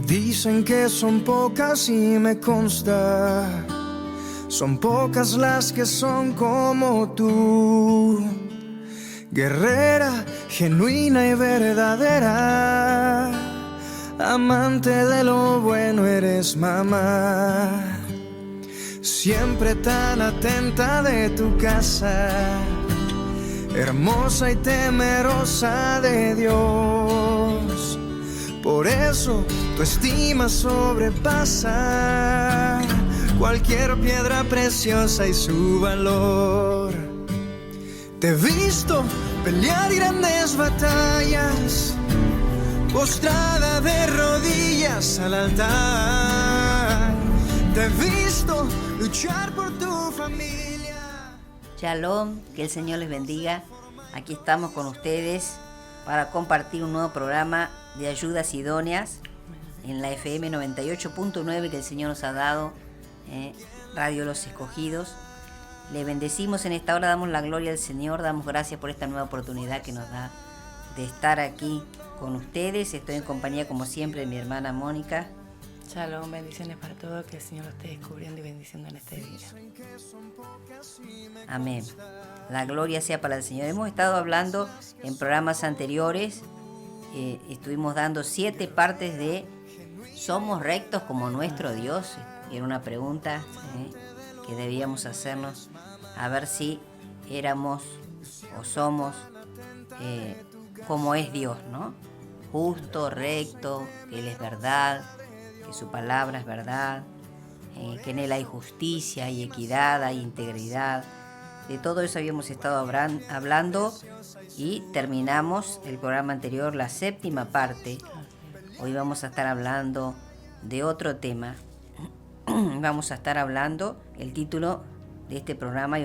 Dicen que son pocas y me consta, son pocas las que son como tú, guerrera, genuina y verdadera, amante de lo bueno eres mamá, siempre tan atenta de tu casa, hermosa y temerosa de Dios. Por eso tu estima sobrepasa cualquier piedra preciosa y su valor. Te he visto pelear grandes batallas, postrada de rodillas al altar. Te he visto luchar por tu familia. Shalom, que el Señor les bendiga. Aquí estamos con ustedes para compartir un nuevo programa de ayudas idóneas en la FM 98.9 que el Señor nos ha dado, Radio Los Escogidos. Le bendecimos en esta hora, damos la gloria al Señor, damos gracias por esta nueva oportunidad que nos da de estar aquí con ustedes. Estoy en compañía, como siempre, de mi hermana Mónica. Shalom, bendiciones para todos, que el Señor lo esté descubriendo y bendiciendo en este día. Amén. La gloria sea para el Señor. Hemos estado hablando en programas anteriores, estuvimos dando 7 partes de ¿somos rectos como nuestro Dios? Y era una pregunta que debíamos hacernos, a ver si éramos o somos como es Dios, ¿no? Justo, recto, que Él es verdad, que su palabra es verdad, que en Él hay justicia, hay equidad, hay integridad. De todo eso habíamos estado hablando y terminamos el programa anterior, la 7ª parte. Hoy vamos a estar hablando de otro tema. Vamos a estar hablando, el título de este programa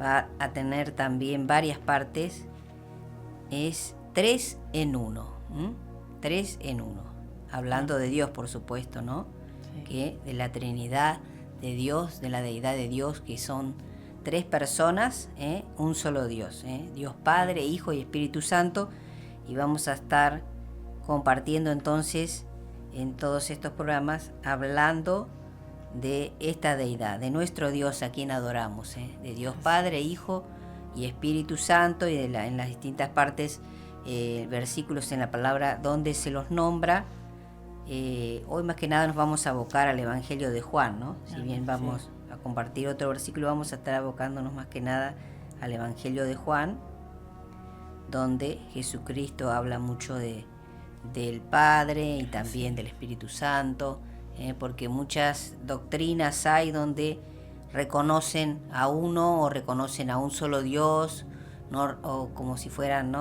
va a tener también varias partes, es 3 en 1. 3 en 1. Hablando de Dios, por supuesto, ¿no? Sí. Que de la Trinidad de Dios, de la deidad de Dios, que son 3 personas, un solo Dios, Dios Padre, Hijo y Espíritu Santo. Y vamos a estar compartiendo entonces en todos estos programas, hablando de esta deidad, de nuestro Dios a quien adoramos, de Dios Padre, Hijo y Espíritu Santo, y en las distintas partes, versículos en la palabra donde se los nombra. Hoy más que nada nos vamos a abocar al Evangelio de Juan, ¿no? Si bien vamos a compartir otro versículo, vamos a estar abocándonos más que nada al Evangelio de Juan, donde Jesucristo habla mucho del Padre y también del Espíritu Santo, porque muchas doctrinas hay donde reconocen a uno o reconocen a un solo Dios, ¿no? O como si fueran,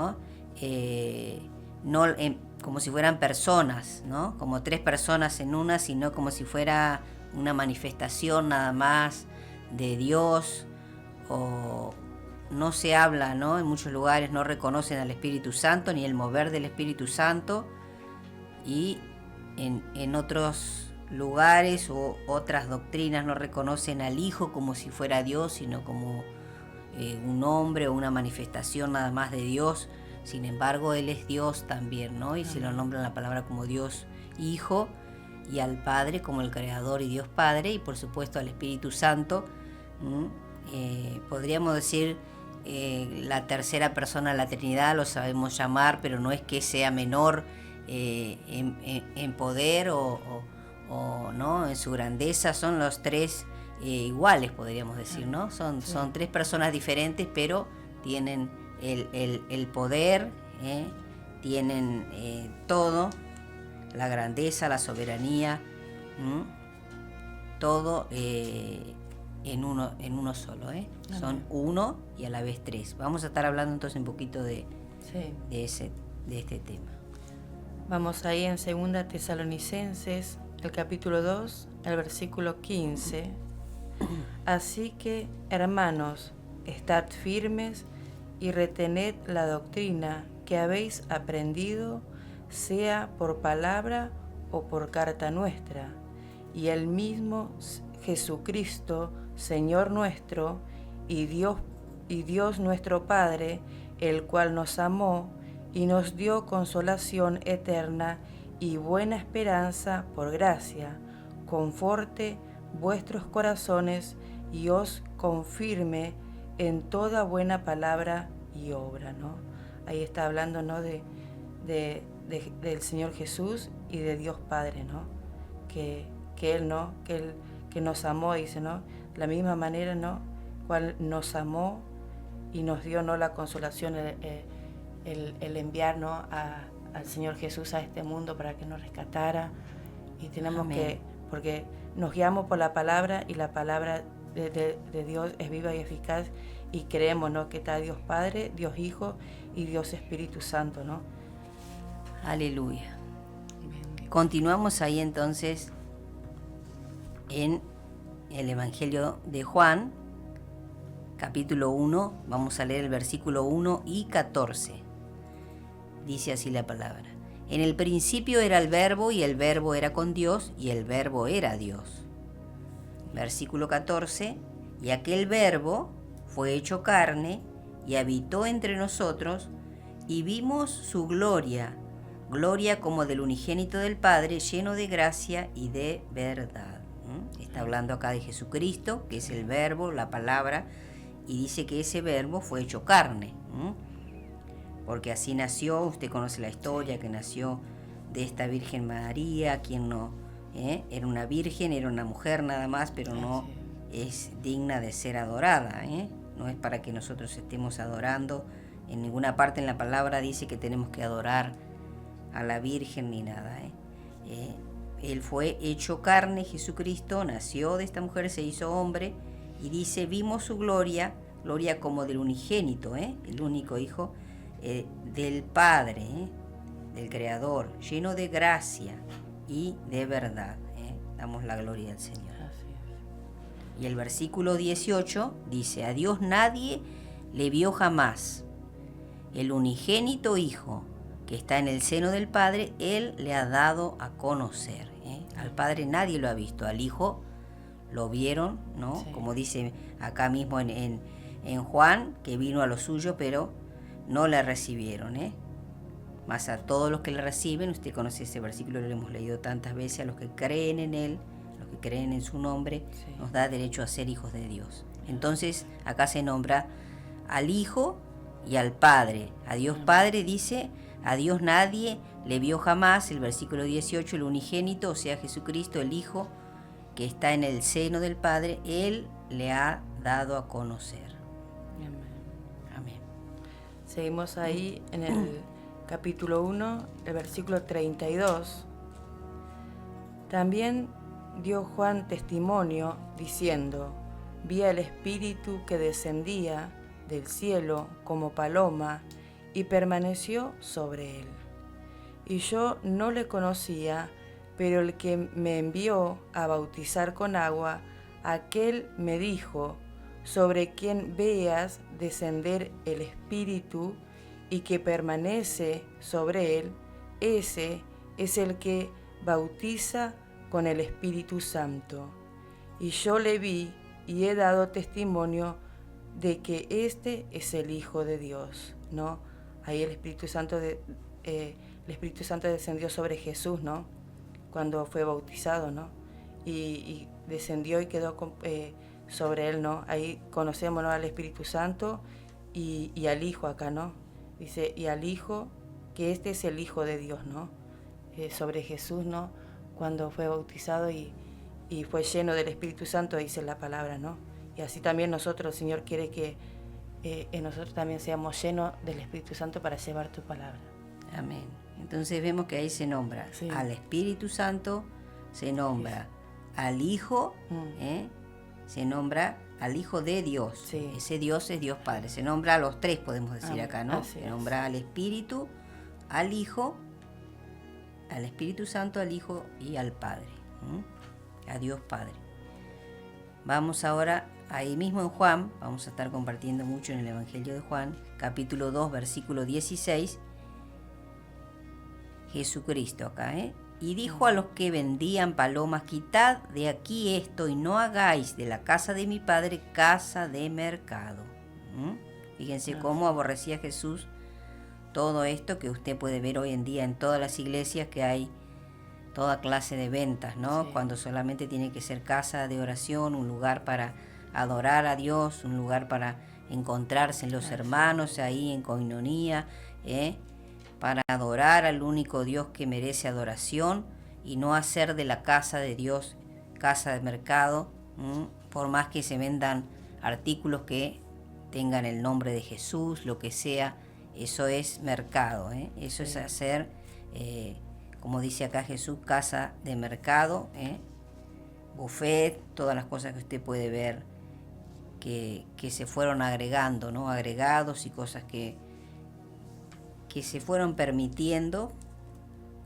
como si fueran personas, ¿no? Como 3 personas en una, sino como si fuera una manifestación nada más de Dios. O no se habla, ¿no? En muchos lugares no reconocen al Espíritu Santo ni el mover del Espíritu Santo, y en otros lugares o otras doctrinas no reconocen al Hijo como si fuera Dios, sino como un hombre o una manifestación nada más de Dios. Sin embargo, Él es Dios también, ¿no? Y se lo nombra en la palabra como Dios Hijo, y al Padre como el Creador y Dios Padre, y por supuesto al Espíritu Santo. Podríamos decir la tercera persona de la Trinidad, lo sabemos llamar, pero no es que sea menor en poder o no, en su grandeza. Son los 3 iguales, podríamos decir, ¿no? Son 3 personas diferentes, pero tienen el poder, tienen todo, la grandeza, la soberanía, todo en uno solo, Son uno y a la vez 3. Vamos a estar hablando entonces un poquito de este tema. Vamos ahí en 2 Tesalonicenses, el capítulo 2, el versículo 15. Así que, hermanos, estad firmes y retened la doctrina que habéis aprendido, sea por palabra o por carta nuestra, y el mismo Jesucristo, Señor nuestro, y Dios nuestro Padre, el cual nos amó y nos dio consolación eterna y buena esperanza por gracia, conforte vuestros corazones y os confirme en toda buena palabra y obra, ¿no? Ahí está hablando, ¿no?, del Señor Jesús y de Dios Padre, ¿no? Que Él, ¿no?, que nos amó, dice, ¿no?, de la misma manera, ¿no?, cual nos amó y nos dio, ¿no?, la consolación, el enviar, ¿no?, al Señor Jesús a este mundo para que nos rescatara. Y tenemos porque nos guiamos por la palabra, y la palabra de Dios es viva y eficaz, y creemos, ¿no?, que está Dios Padre, Dios Hijo y Dios Espíritu Santo, ¿no? Aleluya. Continuamos ahí entonces en el Evangelio de Juan, capítulo 1, vamos a leer el versículo 1 y 14. Dice así la palabra: en el principio era el Verbo, y el Verbo era con Dios, y el Verbo era Dios. Versículo 14: y aquel Verbo fue hecho carne, y habitó entre nosotros, y vimos su gloria, gloria como del unigénito del Padre, lleno de gracia y de verdad. Está hablando acá de Jesucristo, que es el Verbo, la palabra, y dice que ese Verbo fue hecho carne, porque así nació. Usted conoce la historia, que nació de esta Virgen María, quien no era una virgen, era una mujer nada más, pero no es digna de ser adorada, no es para que nosotros estemos adorando. En ninguna parte en la palabra dice que tenemos que adorar a la Virgen ni nada. Él fue hecho carne, Jesucristo, nació de esta mujer, se hizo hombre, y dice, vimos su gloria, gloria como del unigénito, el único Hijo del Padre, del Creador, lleno de gracia y de verdad. Damos la gloria al Señor. Y el versículo 18 dice, a Dios nadie le vio jamás. El unigénito Hijo que está en el seno del Padre, Él le ha dado a conocer. Al Padre nadie lo ha visto, al Hijo lo vieron, ¿no? Sí. Como dice acá mismo en Juan, que vino a lo suyo, pero no le recibieron. Más a todos los que le reciben, usted conoce ese versículo, lo hemos leído tantas veces, a los que creen en Él, los que creen en su nombre, sí, nos da derecho a ser hijos de Dios. Entonces, acá se nombra al Hijo y al Padre. A Dios Padre dice, a Dios nadie le vio jamás, el versículo 18, el unigénito, o sea, Jesucristo, el Hijo, que está en el seno del Padre, Él le ha dado a conocer. Amén. Amén. Seguimos ahí en el capítulo 1, el versículo 32. También dio Juan testimonio diciendo, vi al Espíritu que descendía del cielo como paloma y permaneció sobre él. Y yo no le conocía, pero el que me envió a bautizar con agua, aquel me dijo, sobre quien veas descender el Espíritu y que permanece sobre él, ese es el que bautiza con el Espíritu Santo. Y yo le vi y he dado testimonio de que este es el Hijo de Dios, ¿no? Ahí el Espíritu Santo descendió sobre Jesús, ¿no? Cuando fue bautizado, ¿no? Y descendió y quedó sobre él, ¿no? Ahí conocemos, ¿no?, al Espíritu Santo y al Hijo acá, ¿no? Dice, y al Hijo, que este es el Hijo de Dios, ¿no? Sobre Jesús, ¿no? Cuando fue bautizado y fue lleno del Espíritu Santo, dice la palabra, ¿no? Y así también nosotros, el Señor quiere que nosotros también seamos llenos del Espíritu Santo para llevar tu palabra. Amén. Entonces vemos que ahí se nombra al Espíritu Santo, se nombra al Hijo, se nombra al Hijo de Dios. Sí. Ese Dios es Dios Padre. Se nombra a los tres, podemos decir acá, ¿no? Se nombra al Espíritu, al Hijo, al Espíritu Santo, al Hijo y al Padre. A Dios Padre. Vamos ahora, ahí mismo en Juan, vamos a estar compartiendo mucho en el Evangelio de Juan, capítulo 2, versículo 16, Jesucristo acá, y dijo a los que vendían palomas, quitad de aquí esto y no hagáis de la casa de mi Padre casa de mercado. Fíjense cómo aborrecía Jesús todo esto que usted puede ver hoy en día en todas las iglesias, que hay toda clase de ventas, ¿no? Sí. Cuando solamente tiene que ser casa de oración, un lugar para adorar a Dios, un lugar para encontrarse en los hermanos ahí en coinonía, para adorar al único Dios que merece adoración y no hacer de la casa de Dios casa de mercado, por más que se vendan artículos que tengan el nombre de Jesús, lo que sea, eso es mercado, eso es hacer, como dice acá Jesús, casa de mercado, buffet, todas las cosas que usted puede ver que se fueron agregando, ¿no? Agregados y cosas que se fueron permitiendo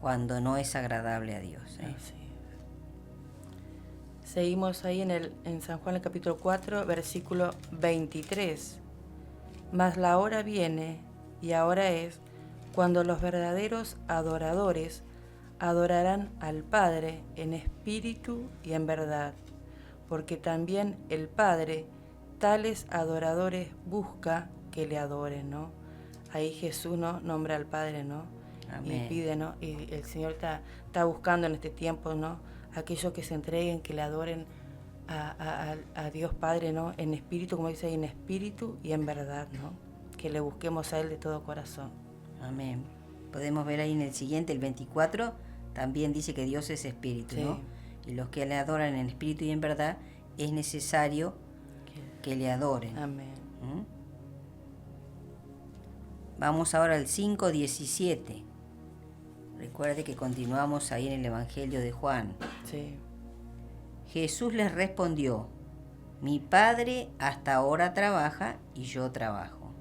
cuando no es agradable a Dios. Así. Seguimos ahí en San Juan el capítulo 4, versículo 23. Mas la hora viene, y ahora es, cuando los verdaderos adoradores adorarán al Padre en espíritu y en verdad, porque también el Padre tales adoradores busca que le adoren, ¿no? Ahí Jesús, ¿no?, nombra al Padre, ¿no? Amén. Y pide, ¿no? Y el Señor está buscando en este tiempo, ¿no?, aquellos que se entreguen, que le adoren a Dios Padre, ¿no?, en espíritu, como dice ahí, en espíritu y en verdad, ¿no? Que le busquemos a Él de todo corazón. Amén. Podemos ver ahí en el siguiente, el 24, también dice que Dios es espíritu, Sí. ¿no? Y los que le adoran en espíritu y en verdad, es necesario que le adoren. Amén. Vamos ahora al 5:17. Recuerde que continuamos ahí en el Evangelio de Juan. Sí. Jesús les respondió: mi Padre hasta ahora trabaja y yo trabajo.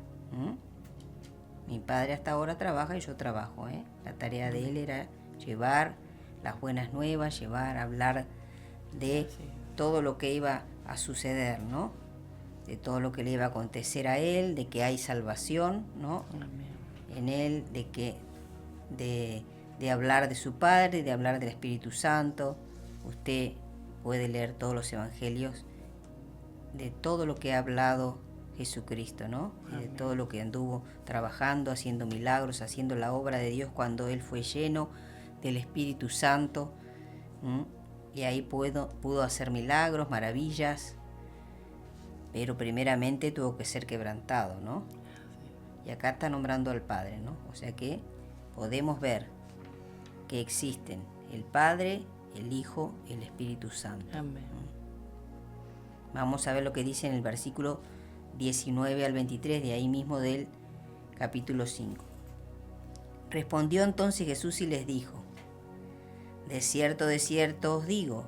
Mi Padre hasta ahora trabaja y yo trabajo. La tarea de Él era llevar las buenas nuevas, hablar de todo lo que iba a suceder, ¿no? De todo lo que le iba a acontecer a Él, de que hay salvación, ¿no? Amén. En Él, de hablar de su Padre, de hablar del Espíritu Santo. Usted puede leer todos los evangelios de todo lo que ha hablado Jesucristo, ¿no? Y de todo lo que anduvo trabajando, haciendo milagros, haciendo la obra de Dios cuando Él fue lleno del Espíritu Santo. Y ahí pudo hacer milagros, maravillas, pero primeramente tuvo que ser quebrantado, ¿no? Y acá está nombrando al Padre, ¿no? O sea que podemos ver que existen el Padre, el Hijo, el Espíritu Santo. Amén. Vamos a ver lo que dice en el versículo 19 al 23, de ahí mismo del capítulo 5. Respondió entonces Jesús y les dijo: de cierto os digo,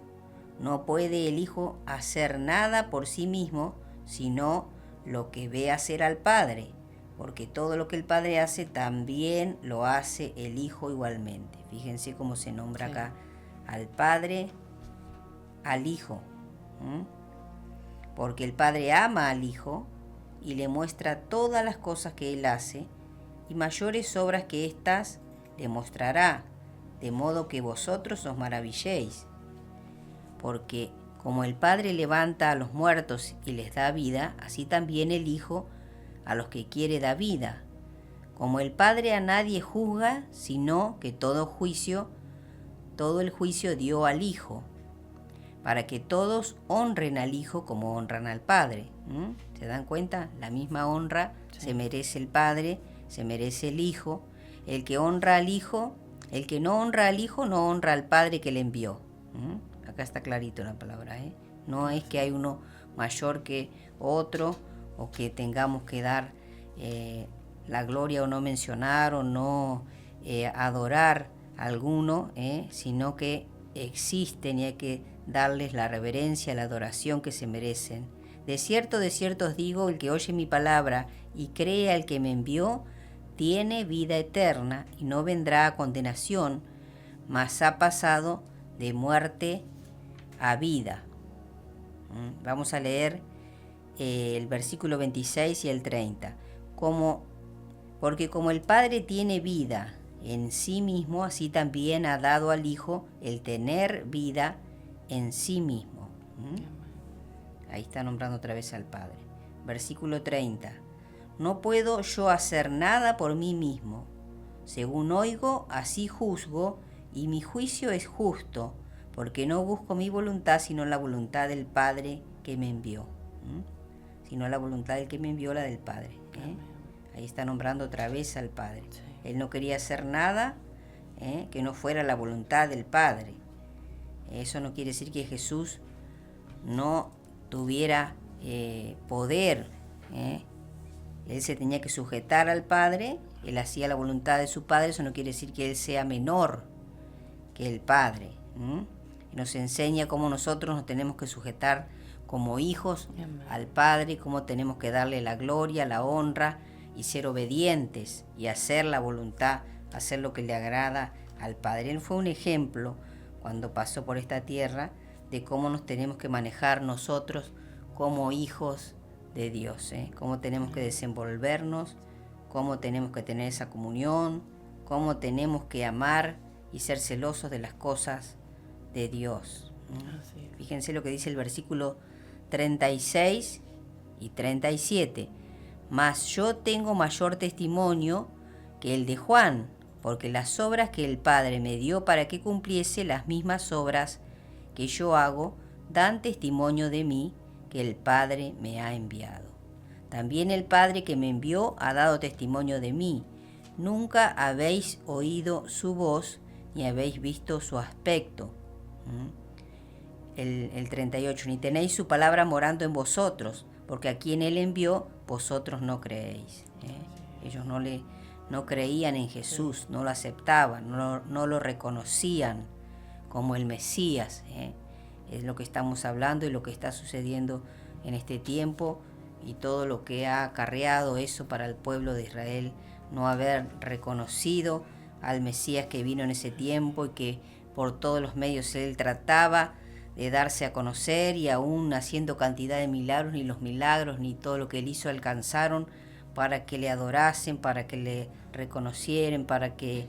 no puede el Hijo hacer nada por sí mismo, sino lo que ve hacer al Padre, porque todo lo que el Padre hace también lo hace el Hijo igualmente. Fíjense cómo se nombra acá al Padre, al Hijo, porque el Padre ama al Hijo y le muestra todas las cosas que Él hace, y mayores obras que éstas le mostrará, de modo que vosotros os maravilléis. Porque como el Padre levanta a los muertos y les da vida, así también el Hijo a los que quiere da vida. Como el Padre a nadie juzga, sino que todo el juicio dio al Hijo, para que todos honren al Hijo como honran al Padre. ¿Se dan cuenta? La misma honra se merece el Padre, se merece el Hijo. El que honra al Hijo, el que no honra al Hijo, no honra al Padre que le envió. Acá está clarito la palabra, No es que hay uno mayor que otro, o que tengamos que dar la gloria o no mencionar o no adorar a alguno, sino que existen y hay que darles la reverencia, la adoración que se merecen. De cierto os digo, el que oye mi palabra y cree al que me envió, tiene vida eterna y no vendrá a condenación, mas ha pasado de muerte a vida. Vamos a leer el versículo 26 y el 30. Porque como el Padre tiene vida en sí mismo, así también ha dado al Hijo el tener vida en sí mismo. Ahí está nombrando otra vez al Padre. Versículo 30. No puedo yo hacer nada por mí mismo. Según oigo, así juzgo, y mi juicio es justo, porque no busco mi voluntad, sino la voluntad del Padre que me envió. Sino la voluntad del que me envió, la del Padre. Ahí está nombrando otra vez al Padre. Sí. Él no quería hacer nada que no fuera la voluntad del Padre. Eso no quiere decir que Jesús no tuviera poder. Él se tenía que sujetar al Padre, él hacía la voluntad de su Padre. Eso no quiere decir que él sea menor que el Padre. Nos enseña cómo nosotros nos tenemos que sujetar como hijos al Padre, cómo tenemos que darle la gloria, la honra y ser obedientes y hacer la voluntad, hacer lo que le agrada al Padre. Él fue un ejemplo cuando pasó por esta tierra de cómo nos tenemos que manejar nosotros como hijos de Dios, cómo tenemos que desenvolvernos, cómo tenemos que tener esa comunión, cómo tenemos que amar y ser celosos de las cosas de Dios. Fíjense lo que dice el versículo 36 y 37. Mas yo tengo mayor testimonio que el de Juan, porque las obras que el Padre me dio para que cumpliese, las mismas obras que yo hago, dan testimonio de mí, que el Padre me ha enviado. También el Padre que me envió ha dado testimonio de mí. Nunca habéis oído su voz, ni habéis visto su aspecto. El 38, ni tenéis su palabra morando en vosotros, porque a quien él envió, vosotros no creéis. Ellos no creían en Jesús, no lo aceptaban, no lo reconocían como el Mesías. Es lo que estamos hablando y lo que está sucediendo en este tiempo y todo lo que ha acarreado eso para el pueblo de Israel, no haber reconocido al Mesías que vino en ese tiempo y que por todos los medios él trataba de darse a conocer, y aún haciendo cantidad de milagros, ni los milagros ni todo lo que él hizo alcanzaron para que le adorasen, para que le reconocieran, para que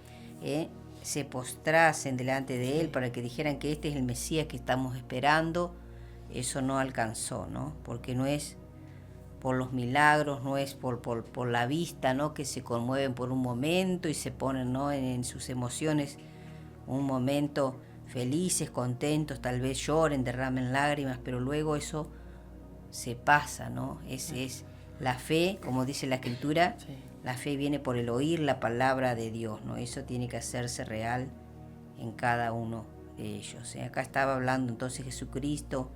se postrasen delante de él, para que dijeran que este es el Mesías que estamos esperando. Eso no alcanzó, ¿no? Porque no es por los milagros, no es por la vista, ¿no?, que se conmueven por un momento y se ponen, ¿no?, en sus emociones un momento felices, contentos, tal vez lloren, derramen lágrimas, pero luego eso se pasa, ¿no? Es la fe, como dice la Escritura, la fe viene por el oír la palabra de Dios, ¿no? Eso tiene que hacerse real en cada uno de ellos. Acá estaba hablando entonces Jesucristo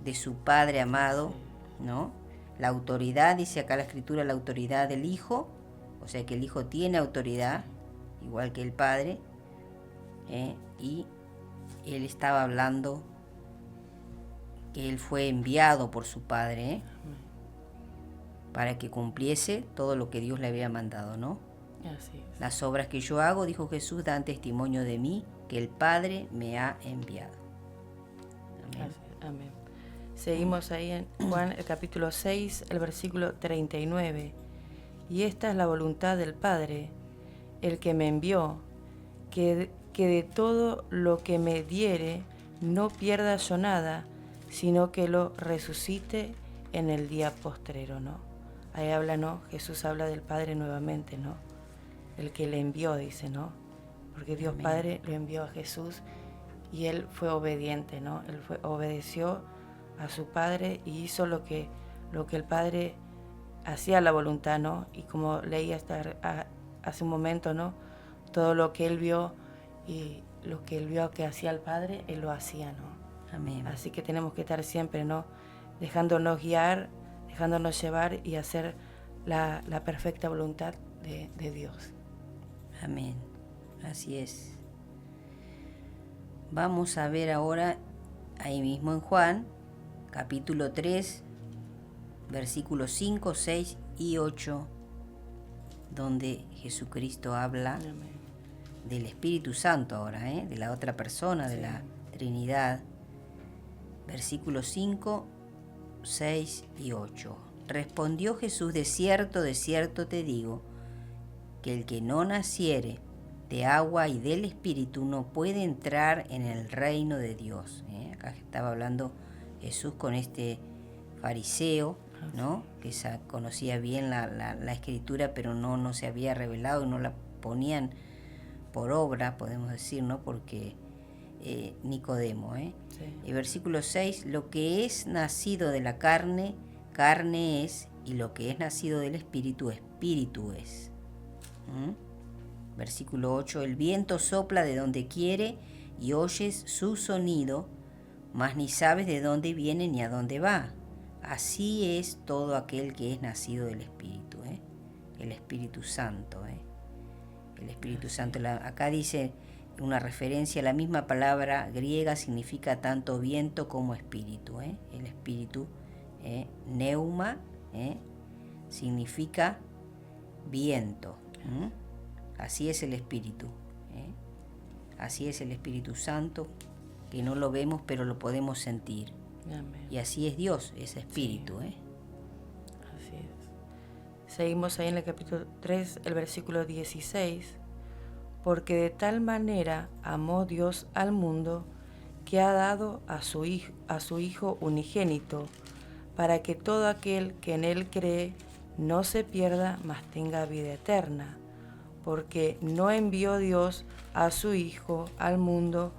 de su Padre amado, ¿no? La autoridad, dice acá la Escritura, la autoridad del Hijo, o sea que el Hijo tiene autoridad, igual que el Padre, y él estaba hablando que él fue enviado por su Padre, para que cumpliese todo lo que Dios le había mandado, ¿no? Así es. Las obras que yo hago, dijo Jesús, dan testimonio de mí, que el Padre me ha enviado. Amén. Amén. Seguimos ahí en Juan, el capítulo 6, el versículo 39. Y esta es la voluntad del Padre, el que me envió, que de todo lo que me diere no pierda yo nada, sino que lo resucite en el día postrero, ¿no? Ahí habla, ¿no? Jesús habla del Padre nuevamente, ¿no? El que le envió, dice, ¿no? Porque Dios Amén. Padre lo envió a Jesús y él fue obediente, ¿no? Él obedeció a su Padre y hizo lo que el Padre hacía, la voluntad, ¿no? Y como leí hace un momento, ¿no? Todo lo que él vio y lo que él vio que hacía el Padre, él lo hacía, ¿no? Amén. Así que tenemos que estar siempre, ¿no?, dejándonos guiar, dejándonos llevar y hacer la perfecta voluntad de Dios. Amén. Así es. Vamos a ver ahora, ahí mismo en Juan, capítulo 3, versículos 5, 6 y 8, donde Jesucristo habla Amén. Del Espíritu Santo ahora, de la otra persona, de la Trinidad. Versículos 5, 6 y 8. Respondió Jesús: de cierto te digo, que el que no naciere de agua y del Espíritu no puede entrar en el reino de Dios. Acá estaba hablando Jesús con este fariseo, ¿no?, que conocía bien la Escritura, pero no se había revelado y no la ponían por obra, podemos decir, ¿no? Porque Nicodemo, Sí. El versículo 6, lo que es nacido de la carne, carne es, y lo que es nacido del espíritu, espíritu es. Versículo 8, el viento sopla de donde quiere y oyes su sonido, mas ni sabes de dónde viene ni a dónde va. Así es todo aquel que es nacido del Espíritu, el Espíritu Santo. El Espíritu Santo, acá dice una referencia, la misma palabra griega significa tanto viento como espíritu. El espíritu, neuma, significa viento. Así es el Espíritu. Así es el Espíritu Santo, que no lo vemos pero lo podemos sentir. Amén. Y así es Dios, es Espíritu. Así es. Seguimos ahí en el capítulo 3, el versículo 16. Porque de tal manera amó Dios al mundo, que ha dado a su Hijo unigénito, para que todo aquel que en Él cree no se pierda, mas tenga vida eterna. Porque no envió Dios a su Hijo al mundo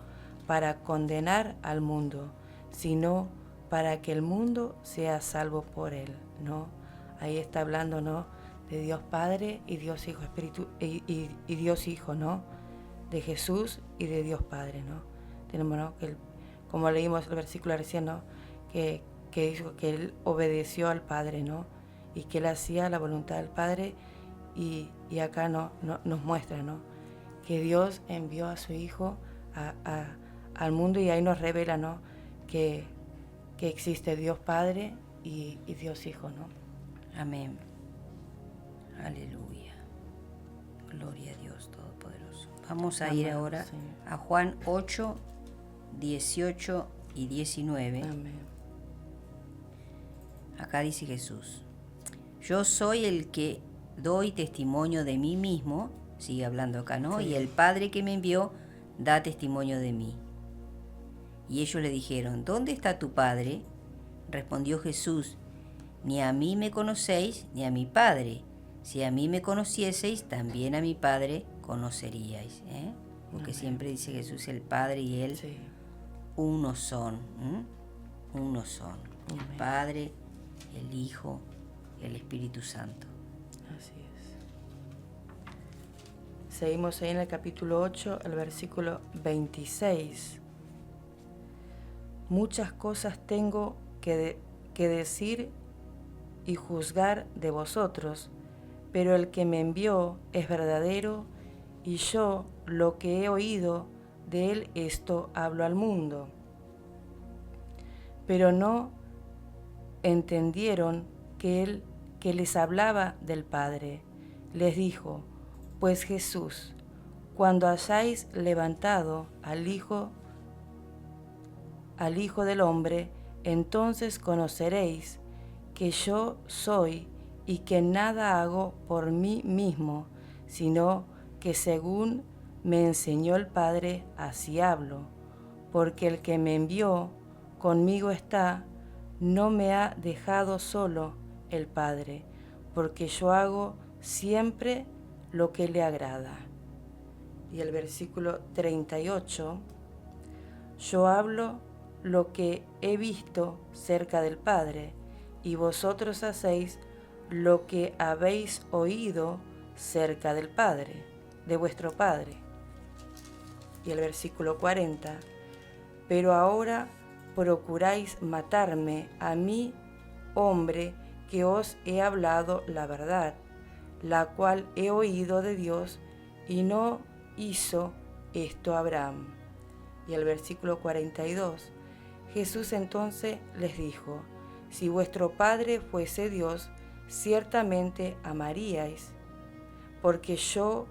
para condenar al mundo, sino para que el mundo sea salvo por Él, ¿no? Ahí está hablando, ¿no?, de Dios Padre y Dios Hijo, Espíritu y Dios Hijo, ¿no?, de Jesús y de Dios Padre, ¿no? Tenemos, ¿no?, que como leímos el versículo recién, ¿no?, que dijo que Él obedeció al Padre, ¿no?, y que Él hacía la voluntad del Padre. Y acá nos muestra, ¿no?, que Dios envió a su Hijo al mundo, y ahí nos revela, ¿no?, que existe Dios Padre y Dios Hijo, ¿no? Amén. Aleluya. Gloria a Dios Todopoderoso. Vamos a Amén, ir ahora sí. a Juan 8, 18 y 19. Amén. Acá dice Jesús: yo soy el que doy testimonio de mí mismo, sigue hablando acá, ¿no? Sí. Y el Padre que me envió da testimonio de mí. Y ellos le dijeron: ¿dónde está tu Padre? Respondió Jesús: ni a mí me conocéis, ni a mi Padre. Si a mí me conocieseis, también a mi Padre conoceríais. Porque Amén. siempre dice Jesús, el Padre y Él, Sí. uno son. Uno son. El Amén. Padre, el Hijo, el Espíritu Santo. Así es. Seguimos ahí en el capítulo 8, el versículo 26. Muchas cosas tengo que decir y juzgar de vosotros, pero el que me envió es verdadero, y yo lo que he oído de él, esto hablo al mundo. Pero no entendieron que les hablaba del Padre. Les dijo: pues Jesús, cuando hayáis levantado al Hijo del Hombre, entonces conoceréis que yo soy, y que nada hago por mí mismo, sino que según me enseñó el Padre, así hablo. Porque el que me envió conmigo está, no me ha dejado solo el Padre, porque yo hago siempre lo que le agrada. Y el versículo 38, yo hablo lo que he visto cerca del Padre, y vosotros hacéis lo que habéis oído cerca del Padre, de vuestro Padre. Y el versículo 40, pero ahora procuráis matarme a mí, hombre, que os he hablado la verdad, la cual he oído de Dios, y no hizo esto Abraham. Y el versículo 42, Jesús entonces les dijo: si vuestro Padre fuese Dios, ciertamente amaríais, porque yo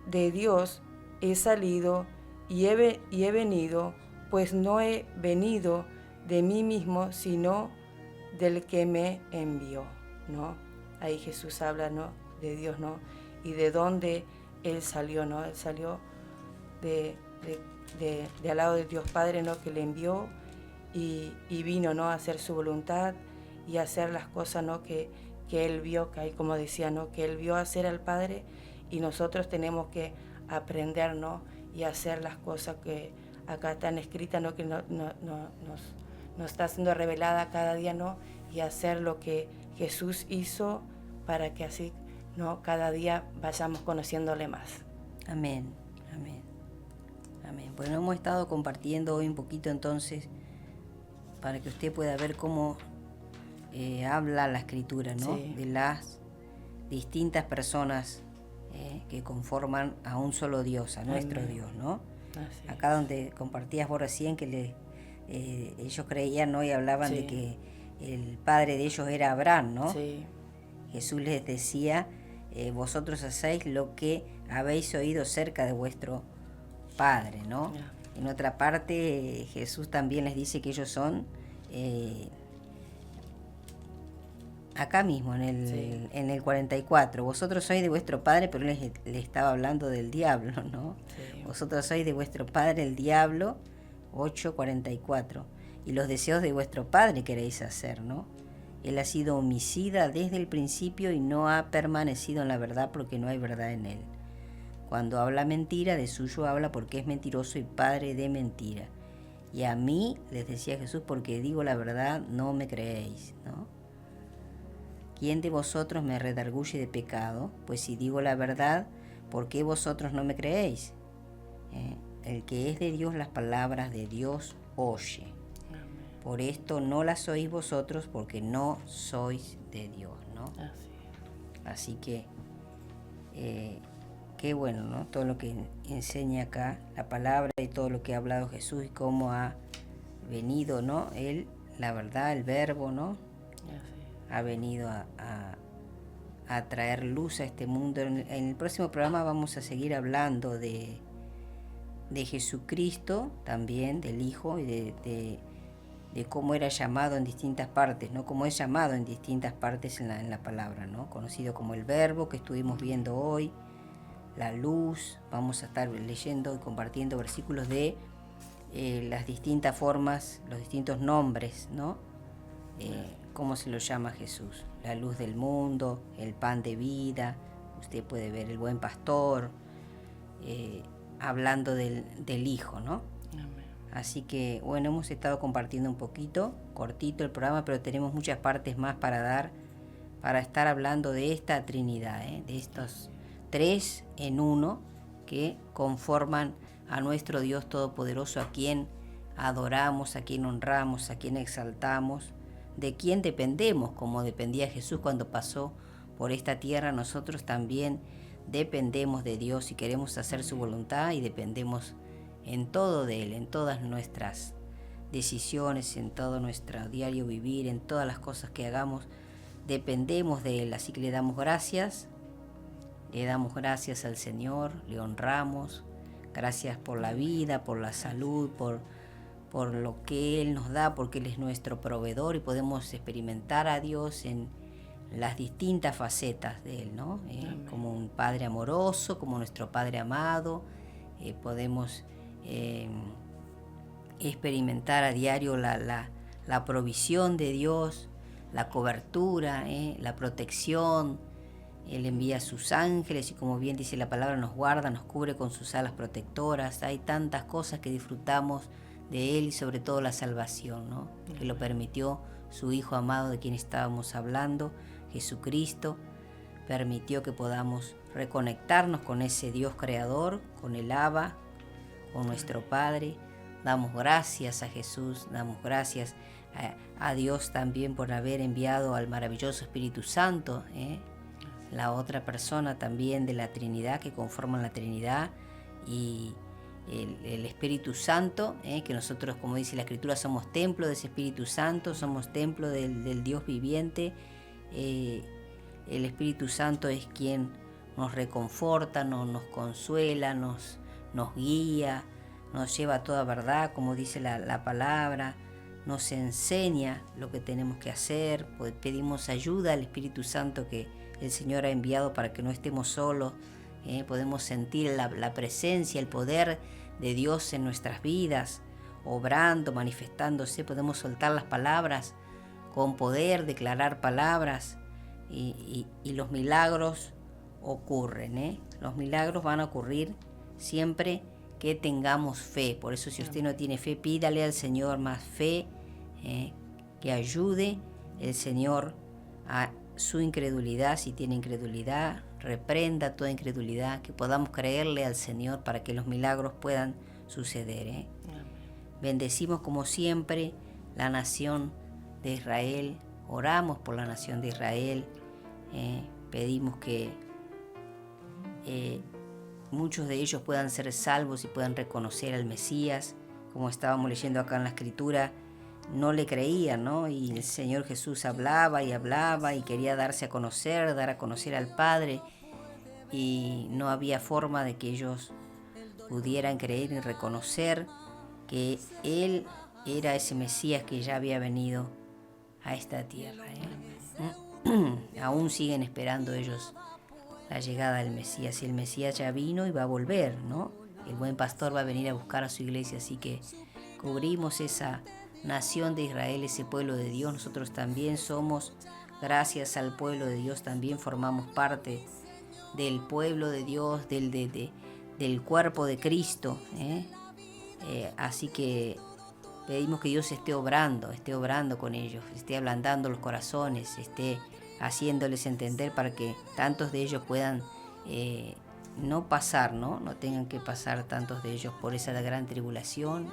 de Dios he salido y he venido, pues no he venido de mí mismo, sino del que me envió, ¿no? Ahí Jesús habla, ¿no?, de Dios, ¿no?, y de dónde Él salió, ¿no? Él salió de al lado de Dios Padre, ¿no?, que le envió y vino, ¿no?, a hacer su voluntad y a hacer las cosas, ¿no?, que Él vio, que ahí como decía, ¿no?, que Él vio hacer al Padre, y nosotros tenemos que aprender, ¿no? Y hacer las cosas que acá están escritas, ¿no? Que nos está siendo revelada cada día, ¿no? Y hacer lo que Jesús hizo para que así, ¿no? Cada día vayamos conociéndole más. Amén, amén, amén. Bueno, hemos estado compartiendo hoy un poquito entonces para que usted pueda ver cómo habla la Escritura, ¿no? Sí. De las distintas personas que conforman a un solo Dios, a nuestro Amén. Dios, ¿no? Así Acá donde compartías vos recién que ellos creían, ¿no? Y hablaban Sí. de que el padre de ellos era Abraham, ¿no? Sí, Jesús les decía, vosotros hacéis lo que habéis oído cerca de vuestro padre, ¿no? Ya. En otra parte, Jesús también les dice que ellos son, acá mismo, Sí. en el 44, vosotros sois de vuestro padre, pero les estaba hablando del diablo, ¿no? Sí. Vosotros sois de vuestro padre el diablo, 8:44, y los deseos de vuestro padre queréis hacer, ¿no? Él ha sido homicida desde el principio y no ha permanecido en la verdad porque no hay verdad en él. Cuando habla mentira, de suyo habla porque es mentiroso y padre de mentira. Y a mí, les decía Jesús, porque digo la verdad, no me creéis, ¿no? ¿Quién de vosotros me redarguye de pecado? Pues si digo la verdad, ¿por qué vosotros no me creéis? El que es de Dios, las palabras de Dios oye. Amén. Por esto no las oís vosotros, porque no sois de Dios, ¿no? Así. Así que, qué bueno, ¿no? Todo lo que enseña acá la palabra y todo lo que ha hablado Jesús y cómo ha venido, ¿no? Él, la verdad, el verbo, ¿no? Así. Ha venido a traer luz a este mundo. En el próximo programa vamos a seguir hablando de Jesucristo, también del Hijo, y de cómo era llamado en distintas partes, ¿no? Cómo es llamado en distintas partes en la palabra, ¿no? Conocido como el Verbo, que estuvimos viendo hoy, la luz. Vamos a estar leyendo y compartiendo versículos de las distintas formas, los distintos nombres, ¿no? Cómo se lo llama Jesús. La luz del mundo, el pan de vida, usted puede ver el buen pastor, hablando del Hijo, ¿no? Amén. Así que, bueno, hemos estado compartiendo un poquito, cortito el programa, pero tenemos muchas partes más para dar, para estar hablando de esta Trinidad, de estos tres en uno que conforman a nuestro Dios Todopoderoso, a quien adoramos, a quien honramos, a quien exaltamos, de quien dependemos, como dependía Jesús cuando pasó por esta tierra. Nosotros también dependemos de Dios y queremos hacer su voluntad y dependemos en todo de Él, en todas nuestras decisiones, en todo nuestro diario vivir, en todas las cosas que hagamos, dependemos de Él. Así que le damos gracias al Señor, le honramos, gracias por la vida, por la salud, por lo que Él nos da, porque Él es nuestro proveedor y podemos experimentar a Dios en las distintas facetas de Él, ¿no? Como un Padre amoroso, como nuestro Padre amado, podemos experimentar a diario la provisión de Dios, la cobertura, la protección. Él envía a sus ángeles y, como bien dice la palabra, nos guarda, nos cubre con sus alas protectoras. Hay tantas cosas que disfrutamos de Él y sobre todo la salvación, ¿no? Que lo permitió su Hijo amado, de quien estábamos hablando, Jesucristo. Permitió que podamos reconectarnos con ese Dios creador, con el Abba, con nuestro Padre. Damos gracias a Jesús, damos gracias a Dios también por haber enviado al maravilloso Espíritu Santo, la otra persona también de la Trinidad, que conforman la Trinidad, y el Espíritu Santo, que nosotros, como dice la Escritura, somos templo de ese Espíritu Santo, somos templo del Dios viviente. El Espíritu Santo es quien nos reconforta, nos consuela, nos guía, nos lleva a toda verdad, como dice la palabra, nos enseña lo que tenemos que hacer. Pedimos ayuda al Espíritu Santo que el Señor ha enviado para que no estemos solos. Podemos sentir la presencia, el poder de Dios en nuestras vidas, obrando, manifestándose. Podemos soltar las palabras con poder, declarar palabras, y los milagros ocurren. Los milagros van a ocurrir siempre que tengamos fe. Por eso si usted no tiene fe, pídale al Señor más fe, que ayude el Señor a su incredulidad. Si tiene incredulidad, reprenda toda incredulidad, que podamos creerle al Señor para que los milagros puedan suceder. Bendecimos como siempre la nación de Israel, oramos por la nación de Israel, pedimos que muchos de ellos puedan ser salvos y puedan reconocer al Mesías. Como estábamos leyendo acá en la Escritura, no le creían, ¿no? Y el Señor Jesús hablaba y quería darse a conocer, dar a conocer al Padre, y no había forma de que ellos pudieran creer y reconocer que Él era ese Mesías que ya había venido a esta tierra. Aún siguen esperando ellos la llegada del Mesías, y el Mesías ya vino y va a volver, ¿no? El buen pastor va a venir a buscar a su iglesia, así que cubrimos esa nación de Israel, ese pueblo de Dios. Nosotros también somos, gracias al pueblo de Dios, también formamos parte del pueblo de Dios, del cuerpo de Cristo, así que pedimos que Dios esté obrando con ellos, esté ablandando los corazones, esté haciéndoles entender para que tantos de ellos puedan no pasar, no tengan que pasar tantos de ellos por esa gran tribulación,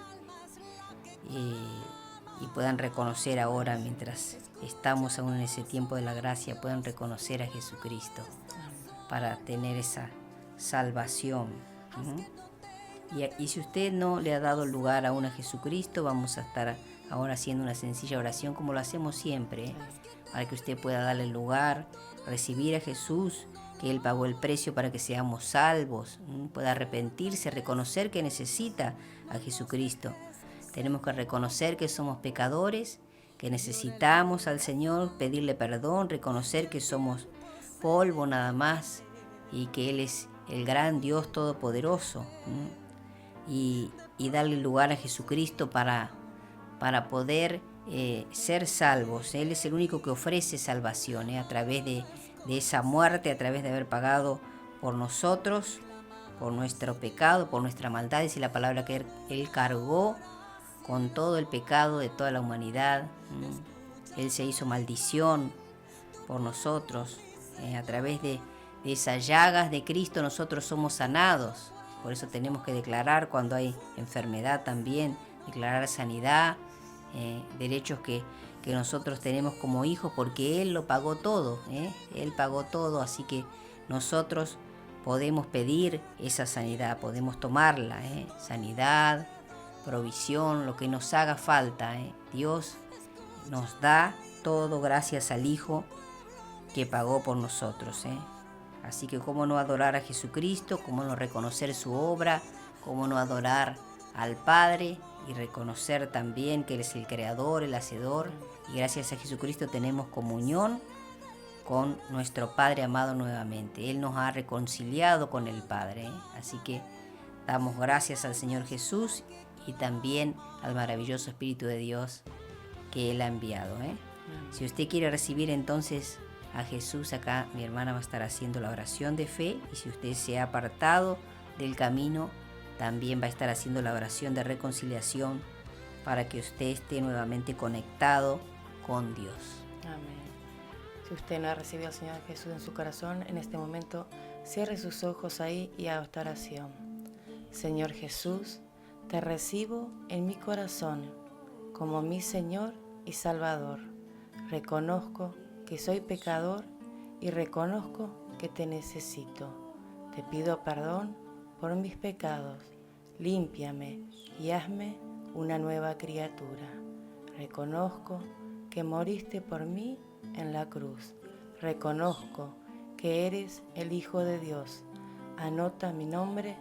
y puedan reconocer ahora, mientras estamos aún en ese tiempo de la gracia, puedan reconocer a Jesucristo para tener esa salvación. Y si usted no le ha dado lugar aún a Jesucristo, vamos a estar ahora haciendo una sencilla oración como lo hacemos siempre, para que usted pueda darle lugar, recibir a Jesús, que Él pagó el precio para que seamos salvos, pueda arrepentirse, reconocer que necesita a Jesucristo. Tenemos que reconocer que somos pecadores, que necesitamos al Señor, pedirle perdón, reconocer que somos polvo nada más y que Él es el gran Dios todopoderoso, y darle lugar a Jesucristo para poder ser salvos. Él es el único que ofrece salvación, a través de esa muerte, a través de haber pagado por nosotros, por nuestro pecado, por nuestra maldad. Dice la palabra que Él cargó con todo el pecado de toda la humanidad. Él se hizo maldición por nosotros. A través de esas llagas de Cristo nosotros somos sanados. Por eso tenemos que declarar cuando hay enfermedad también, declarar sanidad, derechos que nosotros tenemos como hijos, porque Él lo pagó todo, Él pagó todo, así que nosotros podemos pedir esa sanidad, podemos tomarla, sanidad, provisión, lo que nos haga falta, Dios nos da todo gracias al Hijo que pagó por nosotros, Así que cómo no adorar a Jesucristo, cómo no reconocer su obra, cómo no adorar al Padre y reconocer también que Él es el Creador, el Hacedor, y gracias a Jesucristo tenemos comunión con nuestro Padre amado nuevamente. Él nos ha reconciliado con el Padre, Así que damos gracias al Señor Jesús y también al maravilloso Espíritu de Dios que Él ha enviado, Si usted quiere recibir entonces a Jesús, acá mi hermana va a estar haciendo la oración de fe, y si usted se ha apartado del camino, también va a estar haciendo la oración de reconciliación para que usted esté nuevamente conectado con Dios. Amén. Si usted no ha recibido al Señor Jesús en su corazón, en este momento cierre sus ojos ahí y haga esta oración. Señor Jesús, te recibo en mi corazón como mi Señor y Salvador. Reconozco que soy pecador y reconozco que te necesito. Te pido perdón por mis pecados. Límpiame y hazme una nueva criatura. Reconozco que moriste por mí en la cruz. Reconozco que eres el Hijo de Dios. Anota mi nombre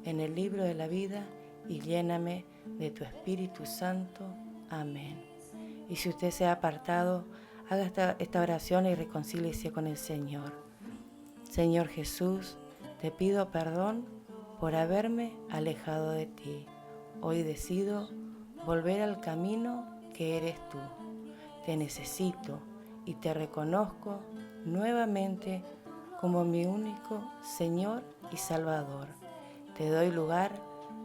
en el libro de la vida y lléname de tu Espíritu Santo. Amén. Y si usted se ha apartado, haga esta oración y reconcíliese con el Señor. Señor Jesús, te pido perdón por haberme alejado de ti. Hoy decido volver al camino que eres tú. Te necesito y te reconozco nuevamente como mi único Señor y Salvador. te doy lugar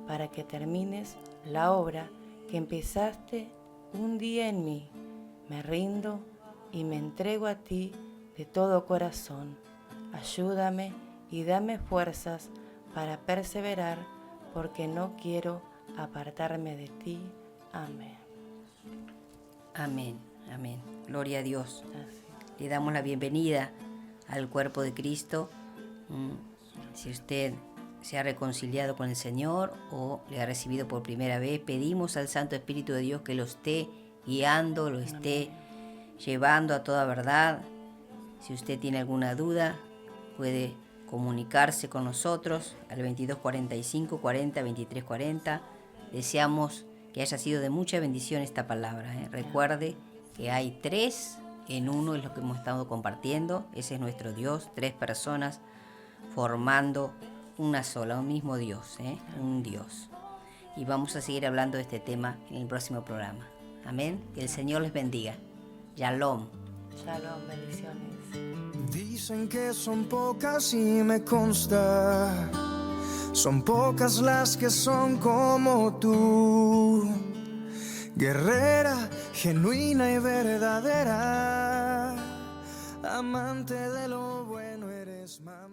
para que termines la obra que empezaste un día en mí. Me rindo y me entrego a ti de todo corazón. Ayúdame y dame fuerzas para perseverar, porque no quiero apartarme de ti. Amén. Amén, amén. Gloria a Dios. Así. Le damos la bienvenida al cuerpo de Cristo. Si usted se ha reconciliado con el Señor o le ha recibido por primera vez, pedimos al Santo Espíritu de Dios que lo esté guiando, lo esté llevando a toda verdad. Si usted tiene alguna duda, puede comunicarse con nosotros al 2245 40 23 40. Deseamos que haya sido de mucha bendición esta palabra. Recuerde que hay 3 en 1, es lo que hemos estado compartiendo. Ese es nuestro Dios, 3 personas formando una sola, un mismo Dios, un Dios. Y vamos a seguir hablando de este tema en el próximo programa. Amén. Que el Señor les bendiga. Shalom. Shalom, bendiciones. Dicen que son pocas y me consta, son pocas las que son como tú, guerrera, genuina y verdadera, amante de lo bueno eres más.